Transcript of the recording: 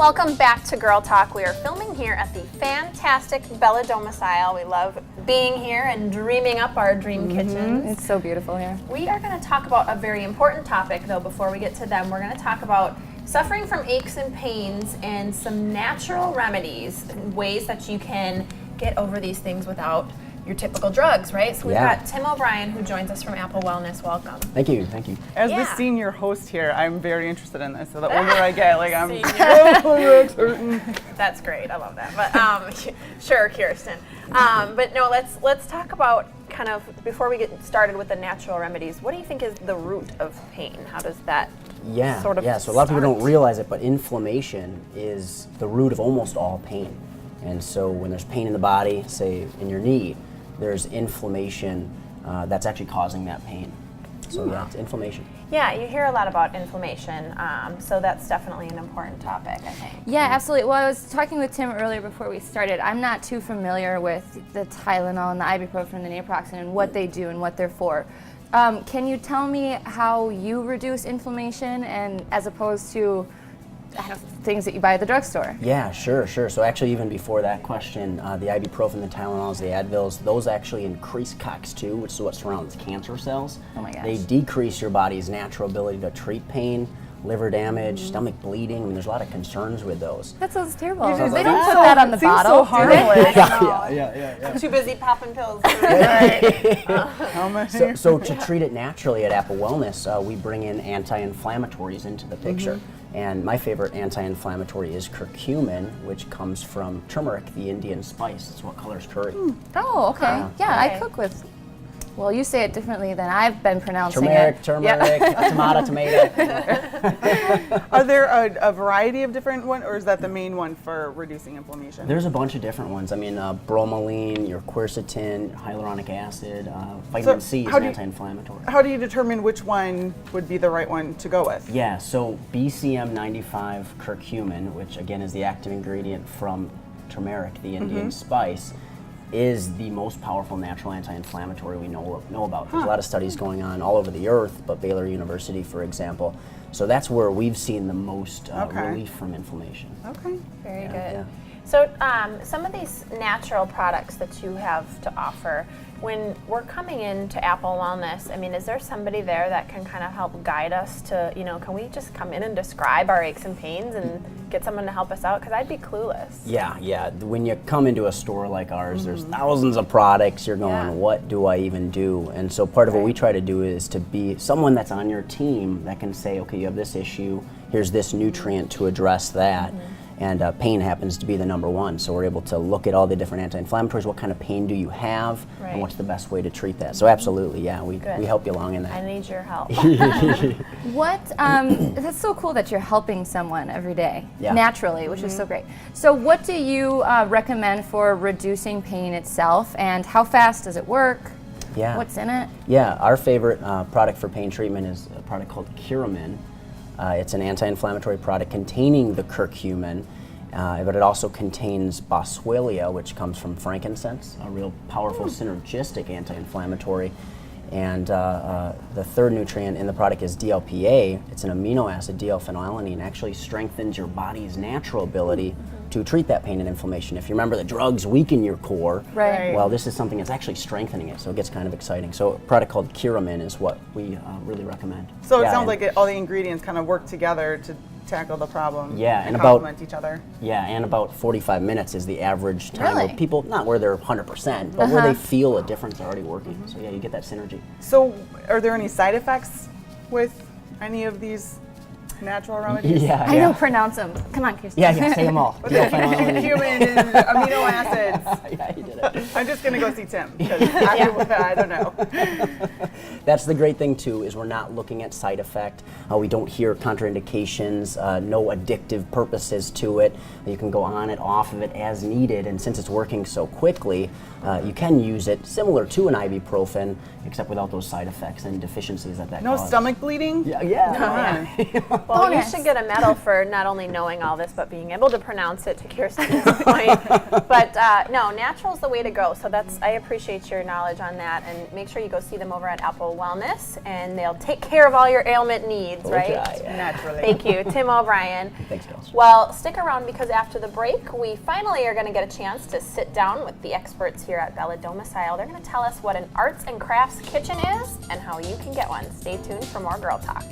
Welcome back to Girl Talk. We are filming here at the fantastic Bella Domicile. We love being here and dreaming up our dream kitchens. It's so beautiful here. We are going to talk about a very important topic, though, before we get to them. We're going to talk about suffering from aches and pains and some natural remedies, ways that you can get over these things without your typical drugs, right? So we've got Tim OBrien, who joins us from Apple Wellness. Welcome. Thank you, thank you. As the senior host here, I'm very interested in this. So the older I get, like I'm That's great. I love that. But sure, Kirsten. But no, let's talk about kind of before we get started with the natural remedies. What do you think is the root of pain? How does that sort of So a lot of people don't realize it, but inflammation is the root of almost all pain. And so when there's pain in the body, say in your knee, there's inflammation that's actually causing that pain. So yeah, it's inflammation. Yeah, you hear a lot about inflammation, so that's definitely an important topic, I think. Yeah, absolutely. Well, I was talking with Tim earlier before we started. I'm not too familiar with the Tylenol and the ibuprofen and the naproxen and what they do and what they're for. Can you tell me how you reduce inflammation and as opposed to things that you buy at the drugstore? Yeah, sure. So actually even before that question, the ibuprofen, the Tylenols, the Advils, those actually increase COX-2, which is what surrounds cancer cells. Oh my gosh. They decrease your body's natural ability to treat pain, liver damage, stomach bleeding. I mean, there's a lot of concerns with those. That sounds terrible. You just They think don't put so- that on the it seems bottle. so harmless. Yeah. Too busy popping pills. How many? So to treat it naturally at Apple Wellness, we bring in anti-inflammatories into the picture. And my favorite anti-inflammatory is curcumin, which comes from turmeric, the Indian spice. It's what colors curry. Oh, okay. Yeah, I Okay. cook with, well, you say it differently than I've been pronouncing Turmeric, it. tomato. Are there a variety of different ones, or is that the main one for reducing inflammation? There's a bunch of different ones. I mean, bromelain, your quercetin, hyaluronic acid, vitamin C is how an do you- anti-inflammatory. How do you determine which one would be the right one to go with? Yeah, so BCM95 curcumin, which again is the active ingredient from turmeric, the Indian spice, is the most powerful natural anti-inflammatory we know about. There's a lot of studies going on all over the earth, but Baylor University, for example. So that's where we've seen the most relief from inflammation. Okay. Very good. Yeah. So some of these natural products that you have to offer, when we're coming into Apple Wellness, I mean, is there somebody there that can kind of help guide us to, can we just come in and describe our aches and pains and get someone to help us out? Because I'd be clueless. Yeah. When you come into a store like ours, there's thousands of products. You're going, what do I even do? And so part of what we try to do is to be someone that's on your team that can say, okay, you have this issue, here's this nutrient to address that. And pain happens to be the number one. So we're able to look at all the different anti-inflammatories. What kind of pain do you have? Right. And what's the best way to treat that? So absolutely, yeah, we help you along in that. I need your help. That's so cool that you're helping someone every day naturally, which is so great. So what do you recommend for reducing pain itself, and how fast does it work? Yeah. What's in it? Yeah, our favorite product for pain treatment is a product called Curamin. It's an anti-inflammatory product containing the curcumin, but it also contains boswellia, which comes from frankincense, a real powerful synergistic anti-inflammatory. And the third nutrient in the product is DLPA. It's an amino acid, D-L-phenylalanine, actually strengthens your body's natural ability to treat that pain and inflammation. If you remember, the drugs weaken your core. Right. Well, this is something that's actually strengthening it, so it gets kind of exciting. So a product called Curamin is what we really recommend. So it sounds like all the ingredients kind of work together to tackle the problem. Yeah, and complement each other. Yeah, and about 45 minutes is the average time Really? where people, not where they're 100%, but where they feel a difference already working. So yeah, you get that synergy. So are there any side effects with any of these natural remedies? I know, pronounce them. Come on, Kirsten. Yeah, say them all. Human and amino acids. Yeah, you did it. I'm just going to go see Tim because I don't know. That's the great thing too, is we're not looking at side effect. We don't hear contraindications, no addictive purposes to it. You can go on it, off of it as needed, and since it's working so quickly, you can use it similar to an ibuprofen, except without those side effects and deficiencies that No causes. stomach bleeding? Yeah. Well, Bonus. you should get a medal for not only knowing all this, but being able to pronounce it, to Kirsten's point. But no, natural's the way to go. So I appreciate your knowledge on that. And make sure you go see them over at Apple Wellness, and they'll take care of all your ailment needs, We'll right? try, yeah. Naturally. Thank you, Tim OBrien. Thanks, guys. Well, stick around, because after the break, we finally are going to get a chance to sit down with the experts here at Bella Domicile. They're going to tell us what an arts and crafts kitchen is and how you can get one. Stay tuned for more Girl Talk.